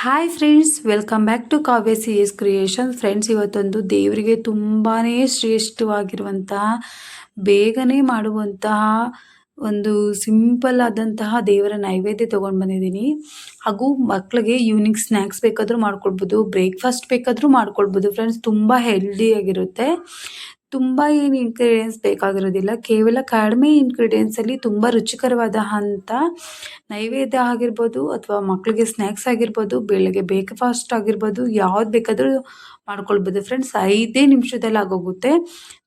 Hi friends, welcome back to Kavya C S creation. Friends, ಇವತ್ತೊಂದು ದೇವರಿಗೆ ತುಂಬಾ ಶ್ರೇಷ್ಠವಾಗಿರುವಂತಹ, ಬೇಗನೆ ಮಾಡುವಂತಹ ಒಂದು ಸಿಂಪಲ್ ಆದಂತಹ ದೇವರ ನೈವೇದ್ಯ ತೊಗೊಂಡು ಬಂದಿದ್ದೀನಿ. ಹಾಗೂ ಮಕ್ಕಳಿಗೆ ಈವ್ನಿಂಗ್ ಸ್ನ್ಯಾಕ್ಸ್ ಬೇಕಾದರೂ ಮಾಡ್ಕೊಳ್ಬೋದು, ಬ್ರೇಕ್ಫಾಸ್ಟ್ ಬೇಕಾದರೂ ಮಾಡ್ಕೊಳ್ಬೋದು. ಫ್ರೆಂಡ್ಸ್, ತುಂಬ ಹೆಲ್ದಿಯಾಗಿರುತ್ತೆ. ತುಂಬ ಏನು ಇಂಗ್ರೀಡಿಯೆಂಟ್ಸ್ ಬೇಕಾಗಿರೋದಿಲ್ಲ. ಕೇವಲ ಕಡಿಮೆ ಇಂಗ್ರೀಡಿಯೆಂಟ್ಸಲ್ಲಿ ತುಂಬ ರುಚಿಕರವಾದ ನೈವೇದ್ಯ ಆಗಿರ್ಬೋದು, ಅಥವಾ ಮಕ್ಕಳಿಗೆ ಸ್ನ್ಯಾಕ್ಸ್ ಆಗಿರ್ಬೋದು, ಬೆಳಗ್ಗೆ ಬ್ರೇಕ್ಫಾಸ್ಟ್ ಆಗಿರ್ಬೋದು, ಯಾವ್ದು ಬೇಕಾದರೂ ಮಾಡ್ಕೊಳ್ಬೋದು. ಫ್ರೆಂಡ್ಸ್, 5 ನಿಮಿಷದಲ್ಲಿ ಆಗೋಗುತ್ತೆ.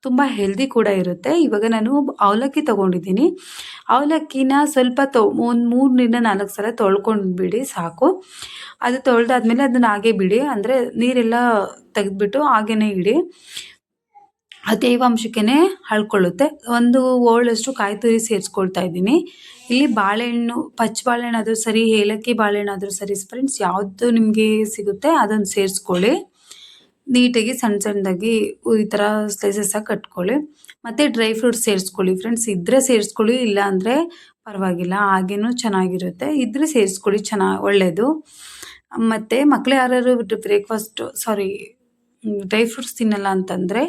ತುಂಬ ಹೆಲ್ದಿ ಕೂಡ ಇರುತ್ತೆ. ಇವಾಗ ನಾನು ಅವಲಕ್ಕಿ ತೊಗೊಂಡಿದ್ದೀನಿ. ಅವಲಕ್ಕಿನ ಸ್ವಲ್ಪ ಒಂದು 3-4 ಸಲ ತೊಳ್ಕೊಂಡ್ಬಿಡಿ ಸಾಕು. ಅದು ತೊಳೆದಾದ್ಮೇಲೆ ಅದನ್ನು ಹಾಗೆ ಬಿಡಿ, ಅಂದರೆ ನೀರೆಲ್ಲ ತೆಗೆದ್ಬಿಟ್ಟು ಹಾಗೇ ಇಡಿ. ಆ ತೇವಾಂಶಕ್ಕೇ ಹಳ್ಕೊಳ್ಳುತ್ತೆ. ಒಂದು ಓಳಷ್ಟು ಕಾಯಿ ತುರಿ ಸೇರಿಸ್ಕೊಳ್ತಾ ಇದ್ದೀನಿ. ಇಲ್ಲಿ ಬಾಳೆಹಣ್ಣು, ಪಚ್ಚ ಬಾಳೆಹಣ್ಣಾದರೂ ಸರಿ, ಏಲಕ್ಕಿ ಬಾಳೆಹಣ್ಣಾದರೂ ಸರಿ ಫ್ರೆಂಡ್ಸ್, ಯಾವುದು ನಿಮಗೆ ಸಿಗುತ್ತೆ ಅದನ್ನು ಸೇರಿಸ್ಕೊಳ್ಳಿ. ನೀಟಾಗಿ ಸಣ್ಣ ಸಣ್ಣದಾಗಿ ಈ ಥರ ಸ್ಲೈಸಸ್ಸಾಗಿ ಕಟ್ಕೊಳ್ಳಿ. ಮತ್ತು ಡ್ರೈ ಫ್ರೂಟ್ಸ್ ಸೇರಿಸ್ಕೊಳ್ಳಿ ಫ್ರೆಂಡ್ಸ್. ಇದ್ದರೆ ಸೇರಿಸ್ಕೊಳ್ಳಿ, ಇಲ್ಲ ಅಂದರೆ ಪರವಾಗಿಲ್ಲ, ಹಾಗೇನೂ ಚೆನ್ನಾಗಿರುತ್ತೆ. ಇದ್ದರೆ ಸೇರಿಸ್ಕೊಳ್ಳಿ, ಒಳ್ಳೆಯದು. ಮತ್ತು ಮಕ್ಕಳು ಯಾರು ಡ್ರೈ ಫ್ರೂಟ್ಸ್ ತಿನ್ನಲ್ಲ ಅಂತಂದರೆ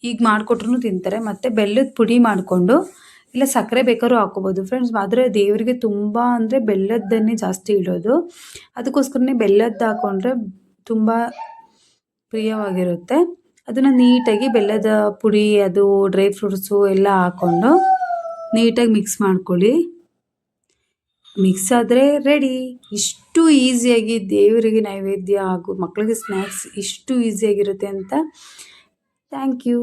ಈಗ ಮಾಡಿಕೊಟ್ರೂ ತಿಂತಾರೆ. ಮತ್ತು ಬೆಲ್ಲದ ಪುಡಿ ಮಾಡಿಕೊಂಡು, ಇಲ್ಲ ಸಕ್ಕರೆ ಬೇಕಾದ್ರೂ ಹಾಕ್ಕೋಬೋದು ಫ್ರೆಂಡ್ಸ್. ಆದರೆ ದೇವರಿಗೆ ತುಂಬ ಅಂದರೆ ಬೆಲ್ಲದ್ದನ್ನೇ ಜಾಸ್ತಿ ಇಡೋದು. ಅದಕ್ಕೋಸ್ಕರನೇ ಬೆಲ್ಲದ್ದು ಹಾಕ್ಕೊಂಡ್ರೆ ತುಂಬ ಪ್ರಿಯವಾಗಿರುತ್ತೆ. ಅದನ್ನು ನೀಟಾಗಿ ಬೆಲ್ಲದ ಪುಡಿ, ಅದು ಡ್ರೈ ಫ್ರೂಟ್ಸು ಎಲ್ಲ ಹಾಕ್ಕೊಂಡು ನೀಟಾಗಿ ಮಿಕ್ಸ್ ಮಾಡ್ಕೊಳ್ಳಿ. ಮಿಕ್ಸ್ ಆದರೆ ರೆಡಿ. ಇಷ್ಟು ಈಸಿಯಾಗಿ ದೇವರಿಗೆ ನೈವೇದ್ಯ ಹಾಗೂ ಮಕ್ಕಳಿಗೆ ಸ್ನ್ಯಾಕ್ಸ್ ಇಷ್ಟು ಈಸಿಯಾಗಿರುತ್ತೆ ಅಂತ. Thank you.